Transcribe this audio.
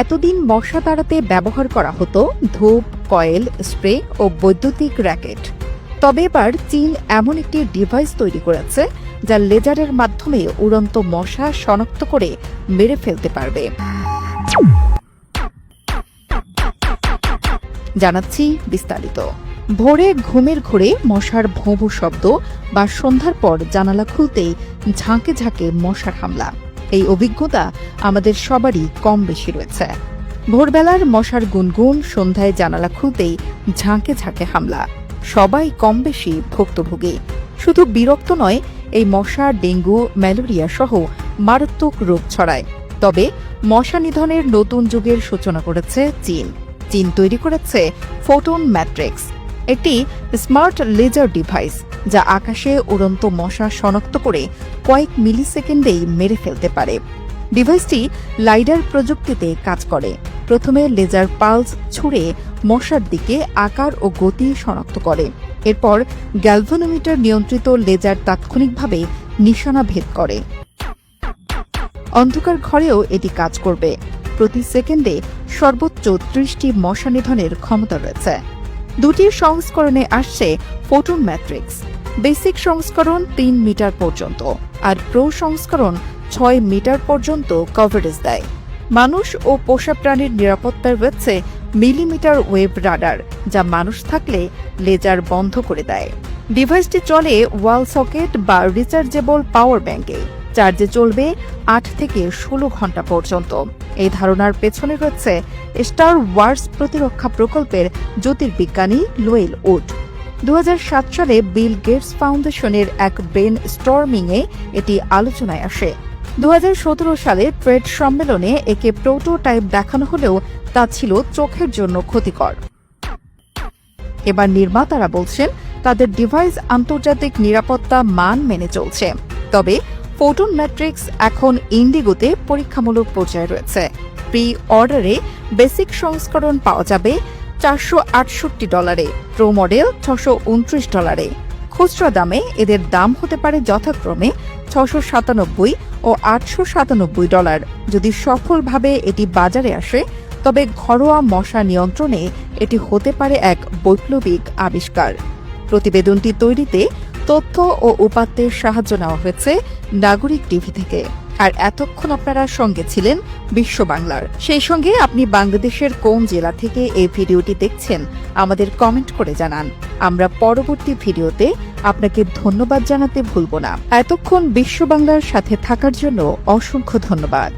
এতদিন মশা তাড়াতে ব্যবহার করা হতো ধূপ, কয়েল, স্প্রে ও বৈদ্যুতিক র্যাকেট। তবে এবার চীন এমন একটি ডিভাইস তৈরি করেছে যা লেজারের মাধ্যমে উড়ন্ত মশা শনাক্ত করে মেরে ফেলতে পারবে। জানাচ্ছি বিস্তারিত। ভোরে ঘুমের ঘোরে মশার ভোঁ ভোঁ শব্দ বা সন্ধ্যার পর জানালা খুলতেই ঝাঁকে ঝাঁকে মশার হামলা। এই অভিজ্ঞতা আমাদের সবারই কম বেশি রয়েছে। ভোরবেলার মশার গুনগুন, সন্ধ্যায় জানালা খুলতেই ঝাঁকে ঝাঁকে হামলা, সবাই কম বেশি ভুক্তভোগী। শুধু বিরক্ত নয়, এই মশা ডেঙ্গু, ম্যালেরিয়া সহ মারাত্মক রোগ ছড়ায়। তবে মশা নিধনের নতুন যুগের সূচনা করেছে চীন। চীন তৈরি করেছে ফোটন ম্যাট্রিক্স, একটি স্মার্ট লেজার ডিভাইস যা আকাশে উড়ন্ত মশা শনাক্ত করে কয়েক মিলিসেকেন্ডেই মেরে ফেলতে পারে। ডিভাইসটি লাইডার প্রযুক্তিতে কাজ করে। প্রথমে লেজার পালস ছুড়ে মশার দিকে আকার ও গতি শনাক্ত করে। এরপর গ্যালভানোমিটার নিয়ন্ত্রিত লেজার তাৎক্ষণিকভাবে নিশানা ভেদ করে। অন্ধকার ঘরেও এটি কাজ করবে। প্রতি সেকেন্ডে সর্বোচ্চ ৩০টি মশা নিধনের ক্ষমতা রয়েছে। দুটি সংস্করণে আসছে ফোটন ম্যাট্রিক্স। বেসিক সংস্করণ ৩ মিটার পর্যন্ত আর প্রো সংস্করণ ৬ মিটার পর্যন্ত কভারেজ দেয়। মানুষ ও পোষা প্রাণীর নিরাপত্তায় রয়েছে মিলিমিটার ওয়েভ রাডার, যা মানুষ থাকলে লেজার বন্ধ করে দেয়। ডিভাইসটি চলে ওয়াল সকেট বা রিচার্জেবল পাওয়ার ব্যাংকে। চার্জে চলবে ৮ থেকে ১৬ ঘণ্টা পর্যন্ত। এই ধারণার পেছনে রয়েছে স্টার ওয়ার্স প্রতিরক্ষা প্রকল্পের জ্যোতির্বিজ্ঞানী লোয়েল উড। ২০০৭ সালে বিল গেটস ফাউন্ডেশনের এক ব্রেন স্টর্মিংয়ে এটি আলোচনায় আসে। ২০১৭ সালে ট্রেড সম্মেলনে একে প্রোটোটাইপ দেখানো হলেও তা ছিল চোখের জন্য ক্ষতিকর। এবার নির্মাতারা বলছেন তাদের ডিভাইস আন্তর্জাতিক নিরাপত্তা মান মেনে চলছে। তবে ফোটন ম্যাট্রিক্স এখন ইন্ডিগোতে পরীক্ষামূলক পর্যায়ে রয়েছে। প্রি অর্ডারে বেসিক সংস্করণ পাওয়া যাবে $৪৬৮, প্রো মডেল $৬২৯। খুচরা দামে এদের দাম হতে পারে যথাক্রমে $৬৯৭ ও $৮৯৭। যদি সফলভাবে এটি বাজারে আসে, তবে ঘরোয়া মশা নিয়ন্ত্রণে এটি হতে পারে এক বৈপ্লবিক আবিষ্কার। প্রতিবেদনটি তৈরিতে তথ্য ও উপাত্তের সাহায্য নেওয়া হয়েছে নাগরিক টিভি থেকে। আর এতক্ষণ আপনারা সঙ্গে ছিলেন বিশ্ব বাংলার। সেই সঙ্গে আপনি বাংলাদেশের কোন জেলা থেকে এই ভিডিওটি দেখছেন আমাদের কমেন্ট করে জানান। আমরা পরবর্তী ভিডিওতে আপনাকে ধন্যবাদ জানাতে ভুলব না। এতক্ষণ বিশ্ব বাংলার সাথে থাকার জন্য অসংখ্য ধন্যবাদ।